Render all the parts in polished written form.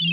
Hello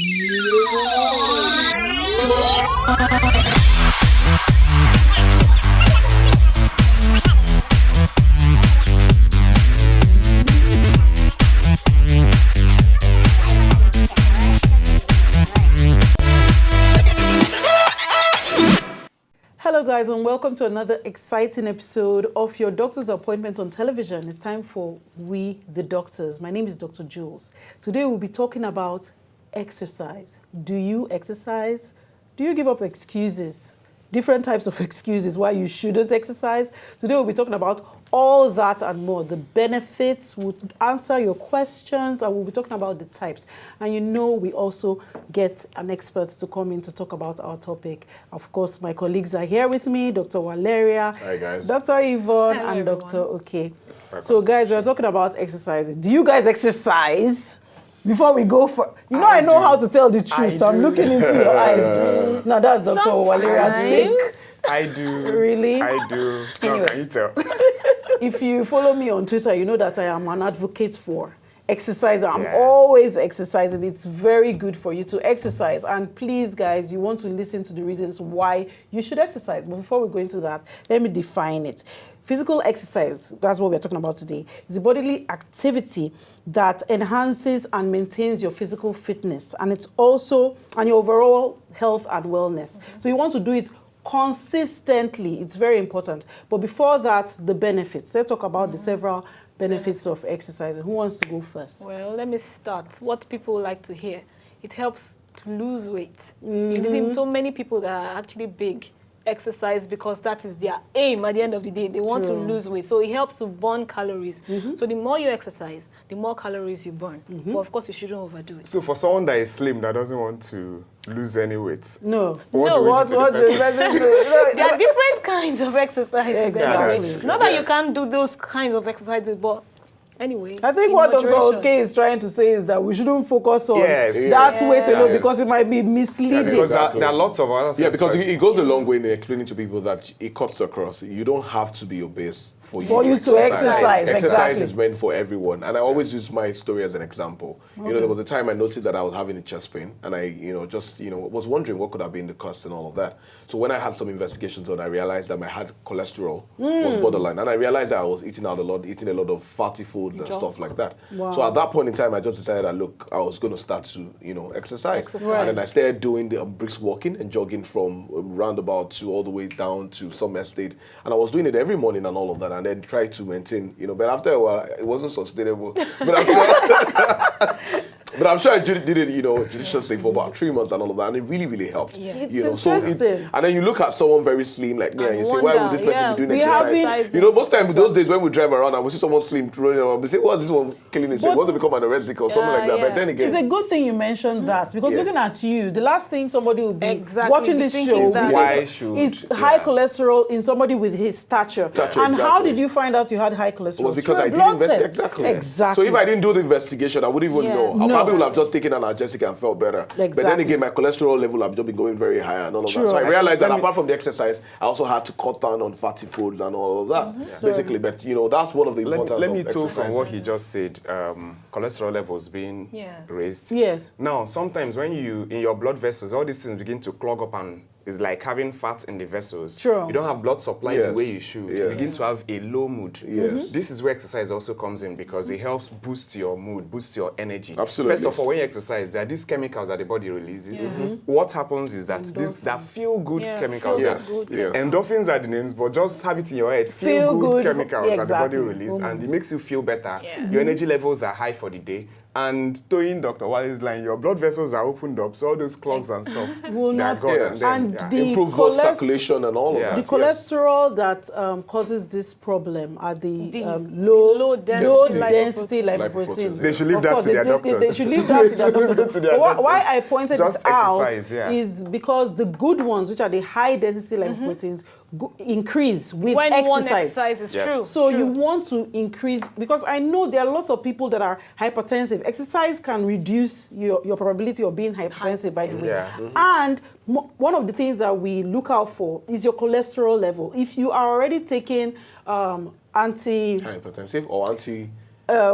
guys, and welcome to another exciting episode of your doctor's appointment on television. It's time for We the Doctors. My name is Dr. Jules. Today we'll be talking about exercise. Do you exercise? Do you give up excuses? Different types of excuses why you shouldn't exercise. Today we'll be talking about all that and more. The benefits, we'll answer your questions, and we'll be talking about the types. And you know, we also get an expert to come in to talk about our topic. Of course, my colleagues are here with me, Dr. Valeria, hi guys, Dr. Yvonne, hello, and everyone. Dr. Okay. So guys, we're talking about exercising. Do you guys exercise? Before we go for, I know how to tell the truth, so I'm looking into your eyes. Now that's Dr. Valeria's fake. I do. Really? I do. Anyway. No, can you tell? If you follow me on Twitter, you know that I am an advocate for exercise. I'm Yeah. always exercising. It's very good for you to exercise. And please, guys, you want to listen to the reasons why you should exercise. But before we go into that, let me define it. Physical exercise, that's what we're talking about today, is a bodily activity that enhances and maintains your physical fitness. And it's also, and your overall health and wellness. So you want to do it consistently. It's very important. But before that, the benefits. Let's talk about the several benefits of exercise. Who wants to go first? Well, let me start. What people like to hear, it helps to lose weight. You've seen so many people that are actually big exercise because that is their aim at the end of the day. They want to lose weight. So it helps to burn calories. So the more you exercise, the more calories you burn. But of course, you shouldn't overdo it. So for someone that is slim that doesn't want to lose any weight, No. what do we do to the person? There are different kinds of exercises. Exactly. Anyway. Not that you can't do those kinds of exercises, but anyway. I think in what Dr. moderation. Okay is trying to say is that we shouldn't focus on Yes. that weight alone Yeah. because it might be misleading. Because Exactly. there are lots of other things. Yeah, because it goes a long way in explaining to people that it cuts across. You don't have to be obese for you to exercise, Exercise exactly. is meant for everyone. And I always use my story as an example. You know, there was a time I noticed that I was having a chest pain and I, was wondering what could have been the cause and all of that. So when I had some investigations done, I realized that my had cholesterol was borderline. And I realized that I was eating a lot of fatty foods and stuff like that. Wow. So at that point in time, I just decided that, look, I was going to start to, exercise. Right. And then I started doing the brisk walking and jogging from roundabout to all the way down to some estate. And I was doing it every morning and all of that, and then tried to maintain, but after a while, it wasn't sustainable. But I'm sure I did it, judiciously for about 3 months and all of that, and it really, really helped. It's interesting. And then you look at someone very slim like me, and you say, why would this person be doing exercise? Most times, those days when we drive around and we see someone slim running around, we say, well, this one's killing himself, wants to become anorexic or something like that. But then again, it's a good thing you mentioned that because looking at you, the last thing somebody will be watching this thinking show that. is high cholesterol in somebody with his stature. And how did you find out you had high cholesterol? it was because Through a I did blood investigate. test. Exactly. So if I didn't do the investigation, I wouldn't even know. I probably would have just taken an analgesic and felt better. But then again, my cholesterol level have just been going very high and all of that. So I realized that apart from the exercise, I also had to cut down on fatty foods and all of that, basically. But that's one of the importance Let me of tell exercise. from what he just said, cholesterol levels being raised. Yes. Now, sometimes when in your blood vessels, all these things begin to clog up and it's like having fat in the vessels. Sure. You don't have blood supply the way you should. Yes. You begin to have a low mood. Yes. This is where exercise also comes in because it helps boost your mood, boost your energy. Absolutely. First of all, when you exercise, there are these chemicals that the body releases. What happens is that that feel-good chemicals, endorphins are the names, but just have it in your head, feel-good chemicals that the body releases, and it makes you feel better. Your energy levels are high for the day. And towing Dr. Wale's line, your blood vessels are opened up, so all those clogs and stuff will not. And the improve blood circulation and all of that. The cholesterol that causes this problem are the low density lipoprotein. They should leave that to their doctors. They should leave that to their doctors. Why I pointed this out is because the good ones, which are the high density lipoproteins, increase with when exercise. One exercise is true. So you want to increase, because I know there are lots of people that are hypertensive. Exercise can reduce your probability of being hypertensive, by the way. And one of the things that we look out for is your cholesterol level. If you are already taking anti-hypertensive or anti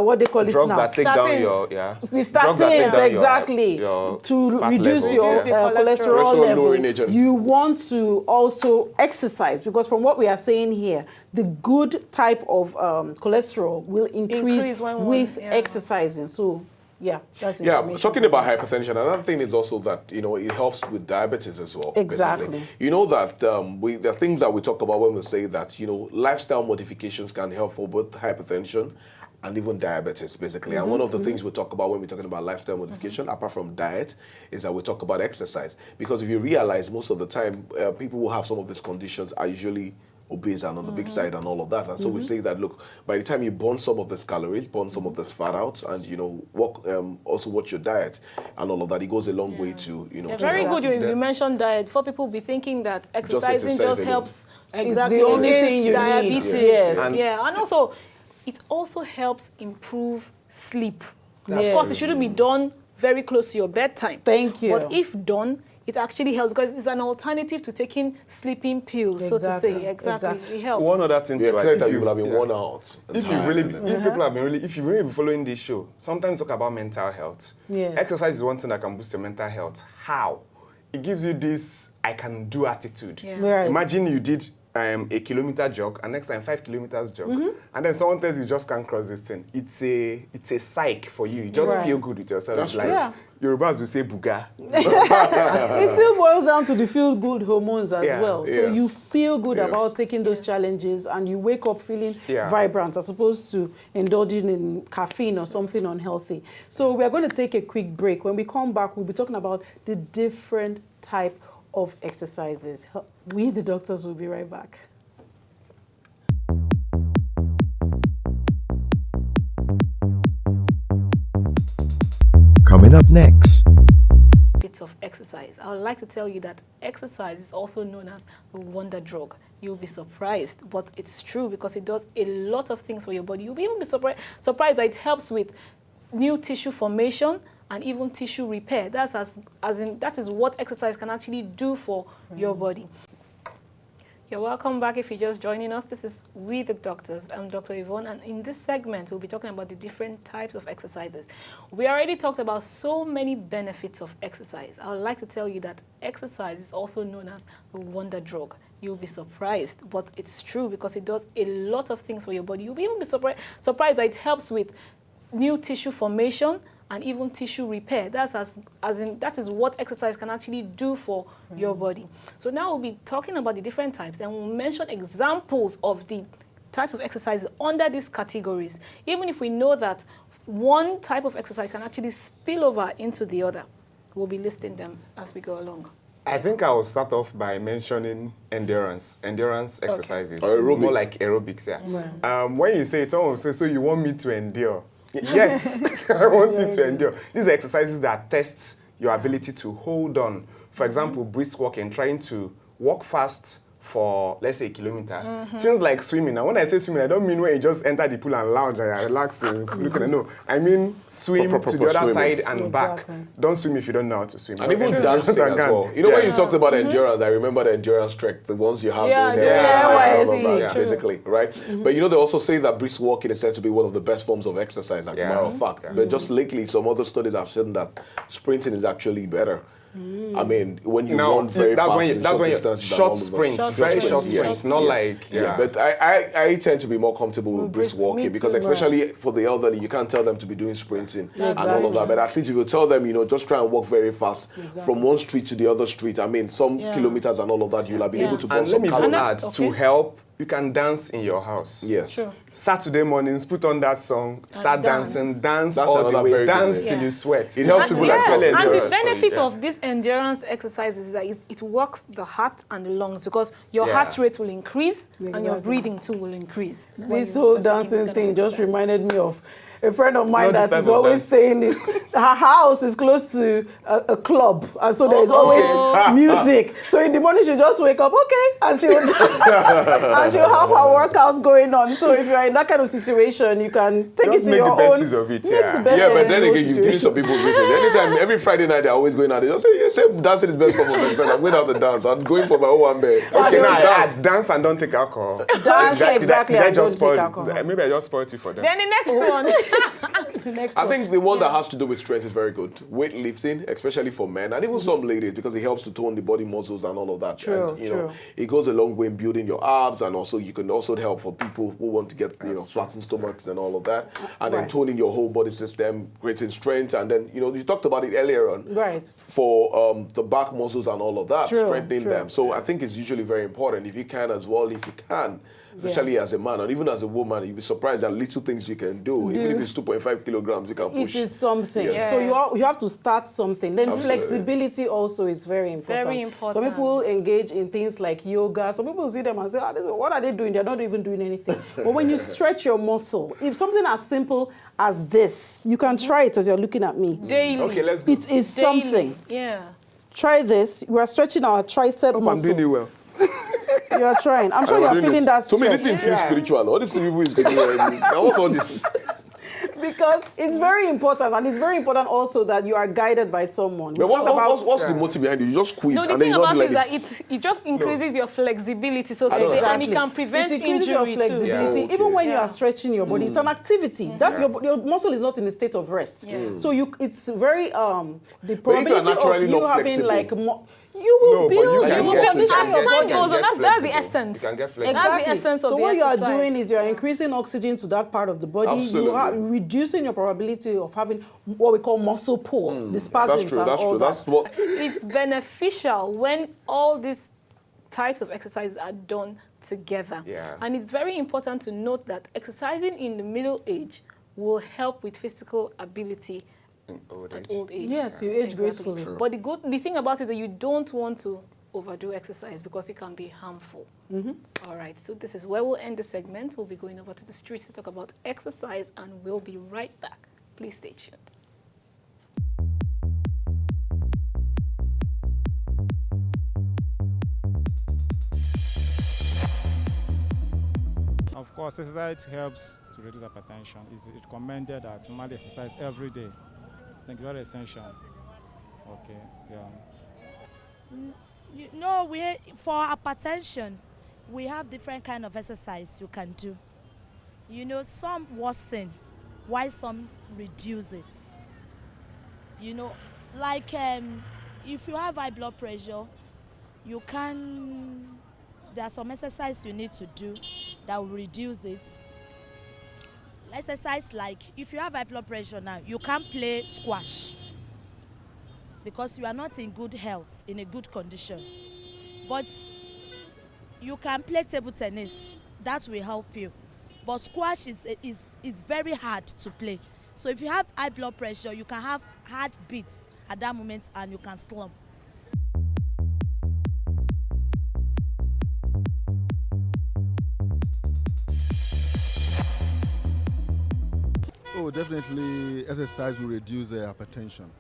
what they call drugs it now. that take down your The statins, exactly, to reduce your cholesterol level. You want to also exercise, because from what we are saying here, the good type of cholesterol will increase with exercising. So yeah, that's talking about hypertension, another thing is also that, you know, it helps with diabetes as well. Exactly. Basically. You know that the things that we talk about when we say that, you know, lifestyle modifications can help for both hypertension and even diabetes, basically. And one of the things we talk about when we're talking about lifestyle modification, apart from diet, is that we talk about exercise. Because if you realize, most of the time, people who have some of these conditions are usually obese and on the big side and all of that. And so we say that, look, by the time you burn some of these calories, burn some of this fat out, and, you know, also watch your diet and all of that, it goes a long way to, you know. Very good you mentioned diet. For people be thinking that exercising just helps it's the only thing you diabetes. Need. Yes. And also, it also helps improve sleep. Of course, it shouldn't be done very close to your bedtime. Thank you. But if done, it actually helps, because it's an alternative to taking sleeping pills, so to say. Exactly. It helps. One other thing too, that you will have been worn out. If you've been following this show, sometimes talk about mental health. Yes. Exercise is one thing that can boost your mental health. How? It gives you this I can do attitude. Yeah. Right. Imagine you did a kilometer jog, and next time 5 kilometers jog, and then someone tells you just can't cross this thing. It's a psych for you. You just feel good with yourself. That's like Yorubas will say buga. It still boils down to the feel-good hormones as well. So you feel good about taking those challenges, and you wake up feeling vibrant, as opposed to indulging in caffeine or something unhealthy. So we are going to take a quick break. When we come back, we'll be talking about the different type of exercises. We, the doctors, will be right back. Coming up next. Bits of exercise. I would like to tell you that exercise is also known as the wonder drug. You'll be surprised, but it's true, because it does a lot of things for your body. You'll even be surprised that it helps with new tissue formation and even tissue repair. That is what exercise can actually do for your body. You're welcome back if you're just joining us. This is We the Doctors. I'm Dr. Yvonne, and in this segment, we'll be talking about the different types of exercises. We already talked about so many benefits of exercise. I would like to tell you that exercise is also known as the wonder drug. You'll be surprised, but it's true, because it does a lot of things for your body. You'll even be surprised that it helps with new tissue formation and even tissue repair. That is what exercise can actually do for your body. So now we'll be talking about the different types, and we'll mention examples of the types of exercises under these categories, even if we know that one type of exercise can actually spill over into the other. We'll be listing them as we go along. I think I will start off by mentioning endurance exercises. Or aerobic. More like aerobics, when you say it, someone will say, so you want me to endure? Yes, I want you to endure. These are exercises that test your ability to hold on. For example, brisk walking, trying to walk fast for, let's say, a kilometer. Things like swimming. Now, when I say swimming, I don't mean when you just enter the pool and lounge and relax and look at it. No, I mean swim to the other side and back. Don't swim if you don't know how to swim. And even dancing as well. You know, when you talked about endurance, I remember the endurance trek, the ones you have basically, right? But you know, they also say that brisk walking is said to be one of the best forms of exercise, like a matter of fact. But just lately, some other studies have shown that sprinting is actually better. I mean, when you run very fast, that's when you short sprints, very short sprints, not like But I tend to be more comfortable with brisk walking, because especially for the elderly, you can't tell them to be doing sprinting and all of that. But at least if you tell them, you know, just try and walk very fast from one street to the other street. I mean, some kilometers and all of that, you'll have been able to burn some calories. To help. You can dance in your house. Yes. True. Saturday mornings, put on that song, start dancing, dance all the way, dance till you sweat. It helps people actually endure. And the benefit of this endurance exercises is that it works the heart and the lungs, because your heart rate will increase and your breathing too will increase. This whole dancing thing just reminded me of a friend of mine that is always saying her house is close to a club, and so there is always music. So in the morning she'll just wake up, and she'll have her workouts going on. So if you're in that kind of situation, you can take it to your own. Make the best of it. But then again, you've given some people reason. Anytime, every Friday night, they're always going out. They just say dancing is best form of exercise. I'm going out to dance. I'm going for my own one bed. Okay, now dance and don't take alcohol. Dance, exactly. Maybe I just spoiled it for them. Then the next one. I think the one that has to do with strength is very good. Weightlifting, especially for men, and even some ladies, because it helps to tone the body muscles and all of that. True, and, you know, it goes a long way in building your abs, and also you can also help for people who want to get flattened stomachs and all of that, and then toning your whole body system, creating strength, and then you talked about it earlier on. Right. For the back muscles and all of that, strengthening them. So I think it's usually very important if you can as well, if you can. Especially as a man, and even as a woman, you'll be surprised at little things you can do. Even if it's 2.5 kilograms, you can push. It is something. Yes. So you have to start something. Then flexibility also is very important. Very important. Some people engage in things like yoga. Some people see them and say, what are they doing? They're not even doing anything. But when you stretch your muscle, if something as simple as this, you can try it as you're looking at me. Daily. Okay, let's go. It is something. Yeah. Try this. We are stretching our tricep muscle. I'm doing it well. You are trying. I'm sure you are feeling that So stretch. many things feel spiritual. All these people is doing. Now what's all this? Because it's very important, and it's very important also that you are guided by someone. But what's the motive behind it? You just squeeze No, the and then thing you about don't it do is like that it just increases your flexibility, so to say, and it can prevent it increases your injury flexibility. too. Even when you are stretching your body, it's an activity. That your muscle is not in a state of rest. So it's very the probability of you having like you will build. As time goes on, that's the essence. You can get flexible. That's the essence of so the what you are exercise. doing is you are increasing oxygen to that part of the body. You are reducing your probability of having what we call muscle pull, the spasms and all that. That's what. It's beneficial when all these types of exercises are done together. Yeah. And it's very important to note that exercising in the middle age will help with physical ability at old age. Yes, you age gracefully. True. But the thing about it is that you don't want to overdo exercise because it can be harmful. All right, so this is where we'll end the segment. We'll be going over to the streets to talk about exercise, and we'll be right back. Please stay tuned. Of course, exercise helps to reduce hypertension. It's recommended that normally exercise every day. I think it's very essential. Okay, yeah. For hypertension, we have different kind of exercise you can do. Some worsen, while some reduce it. Like if you have high blood pressure, there are some exercise you need to do that will reduce it. Exercise like, if you have high blood pressure now, you can't play squash because you are not in good health, in a good condition. But you can play table tennis. That will help you. But squash is very hard to play. So if you have high blood pressure, you can have hard beats at that moment and you can slump. Oh, definitely exercise will reduce hypertension.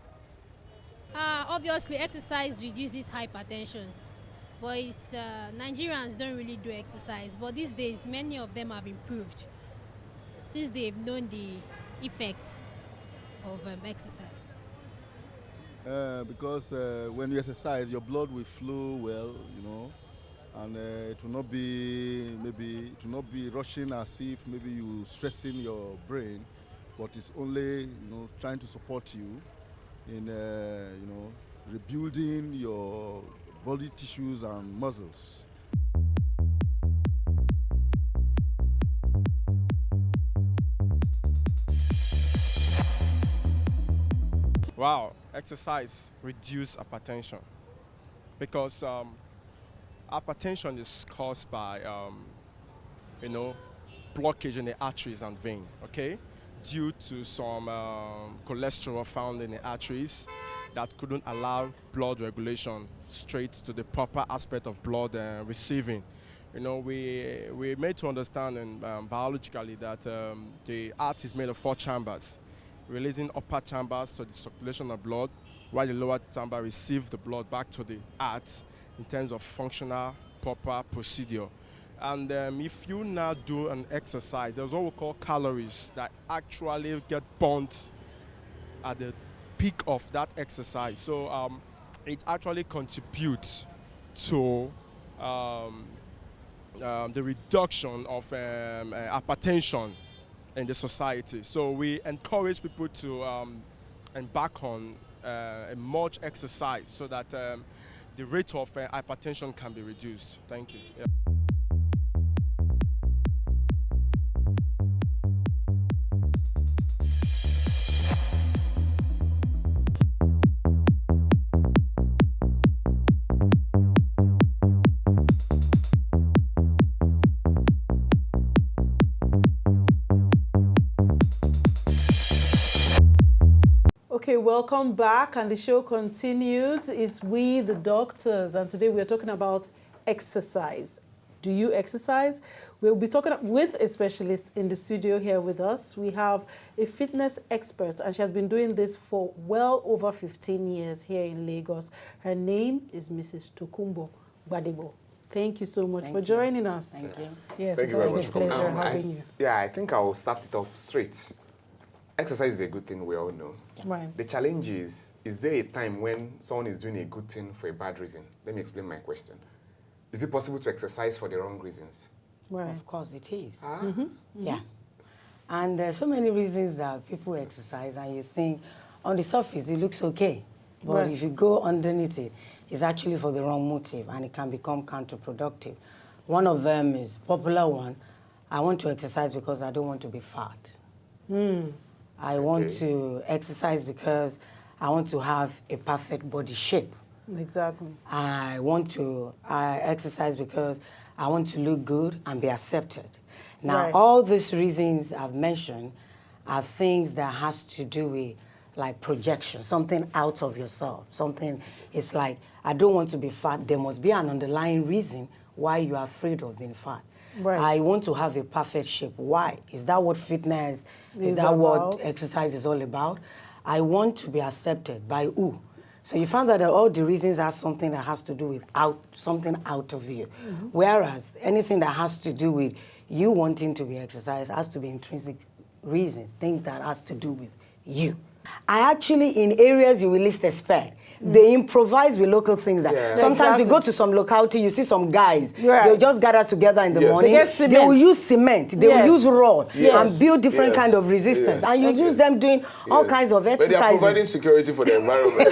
Obviously, exercise reduces hypertension, but Nigerians don't really do exercise. But these days, many of them have improved since they've known the effect of exercise. Because when you exercise, your blood will flow well, and it will not be rushing as if maybe you stressing your brain, but it's only trying to support you in rebuilding your body tissues and muscles. Wow, exercise reduce hypertension because hypertension is caused by blockage in the arteries and vein, okay, due to some cholesterol found in the arteries that couldn't allow blood regulation straight to the proper aspect of blood receiving. We're made to understand biologically that the heart is made of 4 chambers, releasing upper chambers to the circulation of blood, while the lower chamber receives the blood back to the heart in terms of functional, proper procedure. And if you now do an exercise, there's what we call calories that actually get burnt at the peak of that exercise. So it actually contributes to the reduction of hypertension in the society. So we encourage people to embark on much exercise so that the rate of hypertension can be reduced. Thank you. Yeah. Okay, welcome back, and the show continues. It's We the Doctors, and today we are talking about exercise. Do you exercise? We'll be talking with a specialist in the studio here with us. We have a fitness expert, and she has been doing this for well over 15 years here in Lagos. Her name is Mrs. Tokumbo Gbadebo. Thank you so much for joining us. Thank you. Yes, Thank it's you very always a much for pleasure coming. having you. Yeah, I think I will start it off straight. Exercise is a good thing, we all know. Right. The challenge is there a time when someone is doing a good thing for a bad reason? Let me explain my question. Is it possible to exercise for the wrong reasons? Right. Of course it is. Mm-hmm. And there's so many reasons that people exercise, and you think on the surface it looks okay. But Right. if you go underneath it, it's actually for the wrong motive, and it can become counterproductive. One of them is popular one. I want to exercise because I don't want to be fat. I want to exercise because I want to have a perfect body shape. Exactly. I exercise because I want to look good and be accepted. Now, Right. all these reasons I've mentioned are things that has to do with like projection, something out of yourself. Something, it's like, I don't want to be fat. There must be an underlying reason why you are afraid of being fat. Right. I want to have a perfect shape. Why? Is that what fitness, is that about. what exercise is all about? I want to be accepted by who? So you find that all the reasons are something that has to do with something out of you. Whereas anything that has to do with you wanting to be exercised has to be intrinsic reasons, things that has to do with you. I actually, in areas you will least expect, they improvise with local things. That sometimes you go to some locality, you see some guys, they'll just gather together in the morning. They will use cement, they will use rod, and build different kind of resistance. And you use them doing all kinds of exercises. But they are providing security for the environment.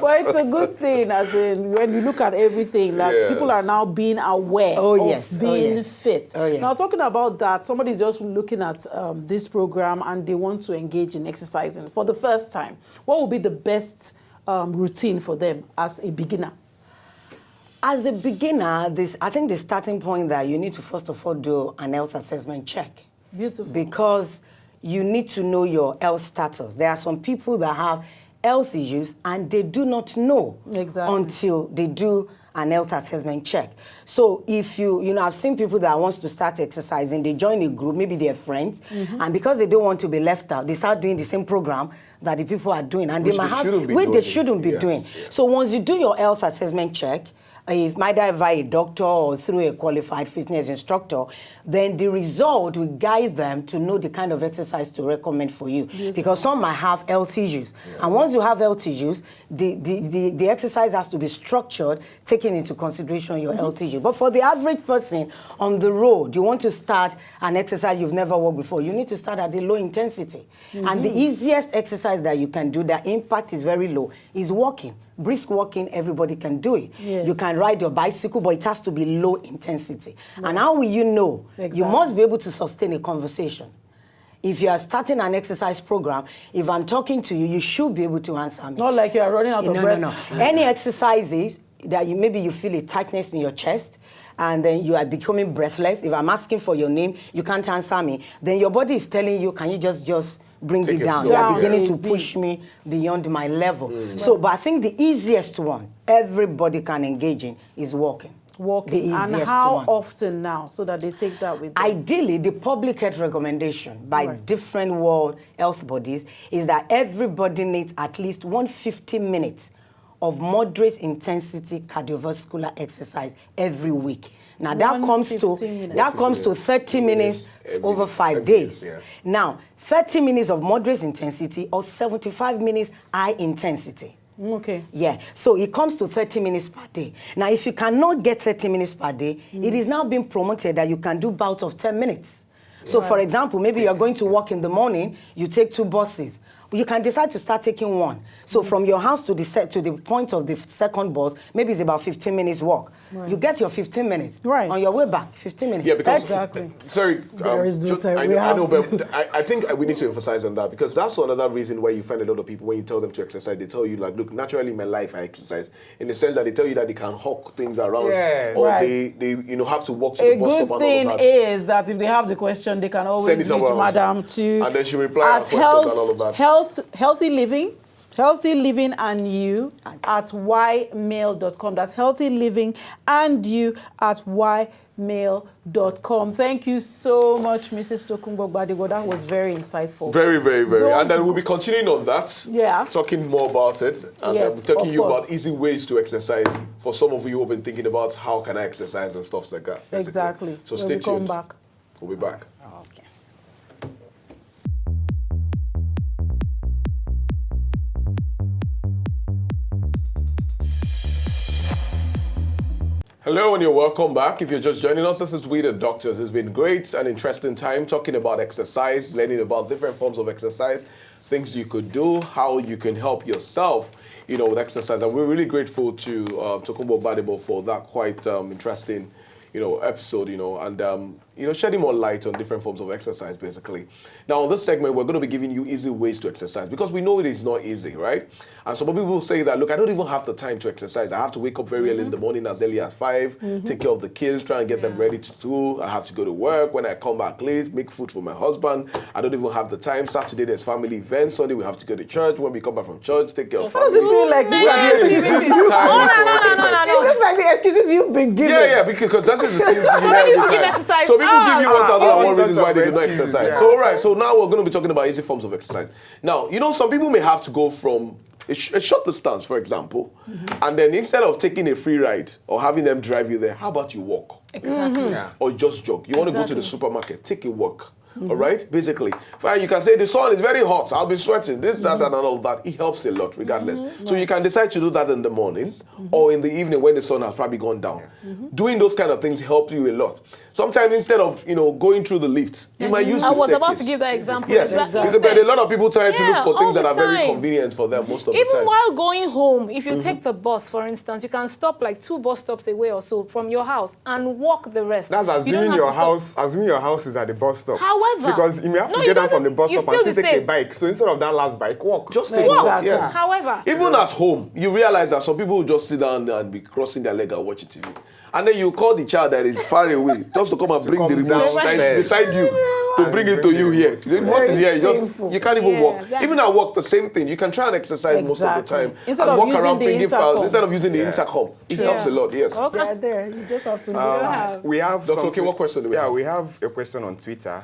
But it's a good thing, as in when you look at everything, like people are now being aware of being fit. Now, talking about that, somebody's just looking at this program and they want to engage in exercising for the first time. What would be the best routine for them as a beginner? As a beginner, I think the starting point that you need to first of all do an health assessment check. Beautiful. Because you need to know your health status. There are some people that have health issues and they do not know until they do an health assessment check. So if I've seen people that wants to start exercising, they join a group, maybe they're friends, and because they don't want to be left out, they start doing the same program that the people are doing, and they shouldn't be doing. So once you do your health assessment check, either via a doctor or through a qualified fitness instructor, then the result will guide them to know the kind of exercise to recommend for you. Because some might have health issues. And once you have health issues, the exercise has to be structured, taking into consideration your health issue. But for the average person on the road, you want to start an exercise you've never worked before, you need to start at a low intensity. And the easiest exercise that you can do, that impact is very low, is walking. Brisk walking, everybody can do it. You can ride your bicycle, but it has to be low intensity. And how will you know? You must be able to sustain a conversation. If you are starting an exercise program, if I'm talking to you, you should be able to answer me. Not like you are running out of breath. No. Any exercises that maybe you feel a tightness in your chest, and then you are becoming breathless. If I'm asking for your name, you can't answer me. Then your body is telling you, can you just bring it down? You are beginning to push me beyond my level. So, but I think the easiest one everybody can engage in is walking. The easiest and how one. often now, so that they take that with them? Ideally, the public health recommendation by different world health bodies is that everybody needs at least 150 minutes of moderate intensity cardiovascular exercise every week. Now that comes to 30 minutes over 5 days. Now, 30 minutes of moderate intensity or 75 minutes high intensity. So it comes to 30 minutes per day. Now, if you cannot get 30 minutes per day, it is now being promoted that you can do bouts of 10 minutes. So for example, maybe you're going to work in the morning, you take 2 buses. You can decide to start taking 1. So from your house to the point of the second bus, maybe it's about 15 minutes walk. Right. You get your 15 minutes. Right. On your way back, 15 minutes. Yeah, because exactly. Sorry, there is no time. I know, but I think we need to emphasize on that, because that's another reason why you find a lot of people, when you tell them to exercise, they tell you like, look, naturally in my life I exercise, in the sense that they tell you that they can hawk things around, or they have to walk to the bus stop. A good thing is that if they have the question, they can always reach Madam to, and then she reply at health, and all of that. Healthy living and you at ymail.com. That's healthy living and you at ymail.com. Thank you so much, Mrs. Tokunbo Gbadebo. That was very insightful. Very, very, very. And then we'll be continuing on that. Yeah. Talking more about it. And yes, talking you about easy ways to exercise for some of you who have been thinking about how can I exercise and stuff like that. Basically. Exactly. So stay tuned. Back. We'll be back. Okay. Hello and you're welcome back. If you're just joining us, this is We the Doctors. It's been great and interesting time talking about exercise, learning about different forms of exercise, things you could do, how you can help yourself, with exercise. And we're really grateful to Tokunbo Gbadebo for that quite interesting, episode, and shedding more light on different forms of exercise, basically. Now, on this segment, we're going to be giving you easy ways to exercise, because we know it is not easy, right? And some people will say that, look, I don't even have the time to exercise. I have to wake up very early in the morning, as early as 5, take care of the kids, try and get them ready to school. I have to go to work. When I come back late, make food for my husband. I don't even have the time. Saturday, there's family events. Sunday, we have to go to church. When we come back from church, take care of family. How does it feel like these are the excuses you... It looks like the excuses you've been given. Yeah, because that is the thing you hear every time. So people give you 1,001 reasons why they do not exercise. Yeah. So, all right, so now we're going to be talking about easy forms of exercise. Now, some people may have to go from a short distance, for example, and then instead of taking a free ride or having them drive you there, how about you walk? Exactly. Or just jog. You want to go to the supermarket, take a walk. All right, basically. Fine, you can say the sun is very hot, I'll be sweating, this, that, and all that. It helps a lot, regardless. So you can decide to do that in the morning or in the evening when the sun has probably gone down. Doing those kind of things help you a lot. Sometimes instead of going through the lift, you might use the staircase. I was about to give that example. Yes, exactly. But a lot of people try to look for things that are very convenient for them most of the time. Even while going home, if you take the bus, for instance, you can stop like 2 bus stops away or so from your house and walk the rest. That's assuming your house is at the bus stop. However, because you may have to get down from the bus stop and still take a bike. So instead of that last bike, walk. Just take walk. Yes. However, even at home, you realize that some people will just sit down and be crossing their leg and watch TV. And then you call the child that is far away just to come and bring the remote beside you to bring it to you here. The remote is here. You can't even walk. Even at work, the same thing. You can try and exercise most of the time instead and of walk around picking files instead of using the intercom. intercom. It helps a lot. Yes. Okay. Yeah, there. You just have to. We have. Dr. What question do we have? We have a question on Twitter.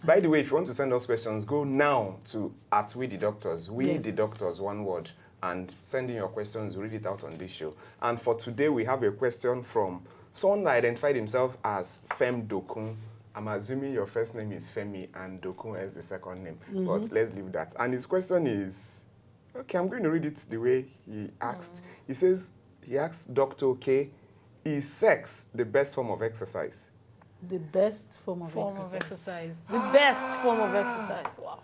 By the way, if you want to send us questions, go now to @WeTheDoctors. The Doctors, one word. And send in your questions, read it out on this show. And for today, we have a question from someone that identified himself as Fem Dokun. I'm assuming your first name is Femi and Dokun is the second name. But let's leave that. And his question is, okay, I'm going to read it the way he asked. He asked Dr. K, is sex the best form of exercise? The best form of exercise. The best form of exercise. Wow.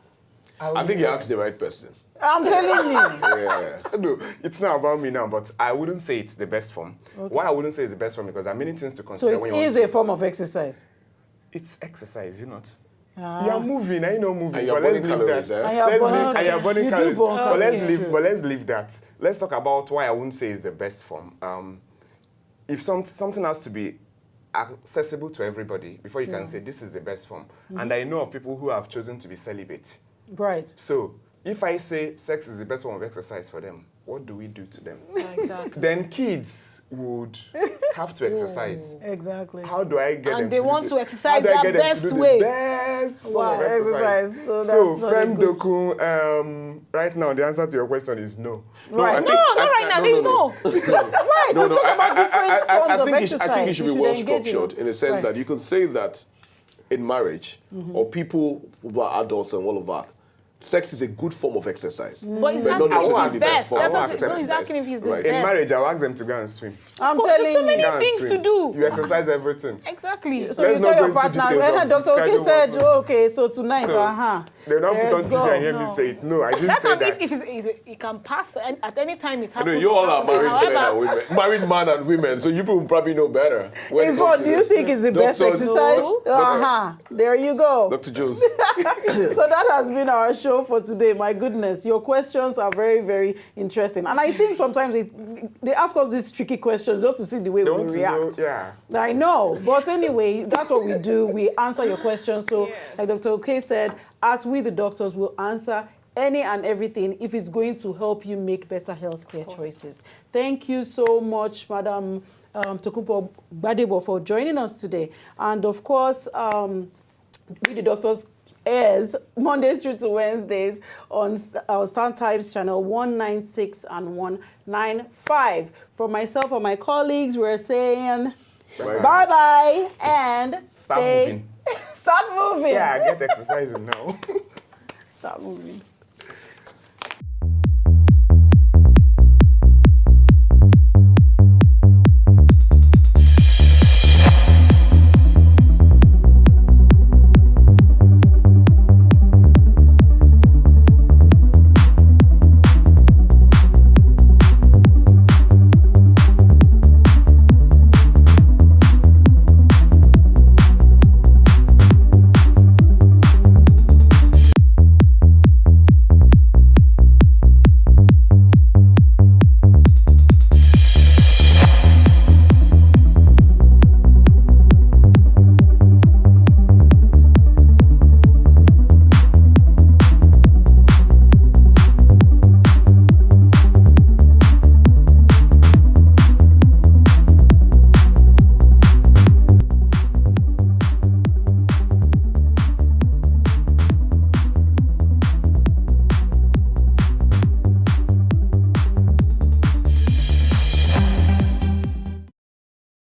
I think you asked the right person. I'm telling you. Yeah. No, it's not about me now, but I wouldn't say it's the best form. Okay. Why I wouldn't say it's the best form? Because there are many things to consider. So it is a form of exercise? It's exercise, you know. You're moving, I know moving. And you're burning calories, And you're burning calories. But let's leave that. Let's talk about why I wouldn't say it's the best form. If something has to be accessible to everybody before you can say this is the best form. And I know of people who have chosen to be celibate. Right. So if I say sex is the best form of exercise for them, what do we do to them? Exactly. Then kids would have to exercise. Exactly. How do I get them and they want to exercise their best way. Best form of exercise. So Fem Dokun, right now the answer to your question is no. Right. No, not right now. There's no. Right. We're talking about different forms of exercise. I think it should be well structured in a sense that you can say that in marriage or people who are adults and all of that, sex is a good form of exercise. But he's not asking necessarily if he's the best. form. That's I what won't accept he's asking if he's the Right. best. In marriage, I'll ask them to go and swim. I'm There's telling so many you. Go and things swim. to do. You exercise everything. Exactly. So Let's you not tell go your into partner, details well, of Dr. Okay describing said, what- oh, okay, so tonight, So, They'll not put on Let's TV and go. hear me say it. No, I didn't That's say how that. if it can pass at any time it happens. You all are married men and However, women. Married man and women, so you people probably know better. When it comes Yvonne, to do you this. think it's the best Doctors- exercise? Doctor- There you go. Dr. Jules. So that has been our show for today. My goodness, your questions are very, very interesting. And I think sometimes they ask us these tricky questions just to see the way we Don't you react. know? Yeah. I know. But anyway, that's what we do. We answer your questions. So like Dr. Oke said, as We the Doctors will answer any and everything if it's going to help you make better healthcare choices. Thank you so much, Madam Tokunbo Gbadebo, for joining us today. And of course, We the Doctors airs Mondays through to Wednesdays on our Star Times channel 196 and 195. For myself and my colleagues, we're saying bye-bye and Start moving. Start moving. Yeah, get exercising now. Start moving.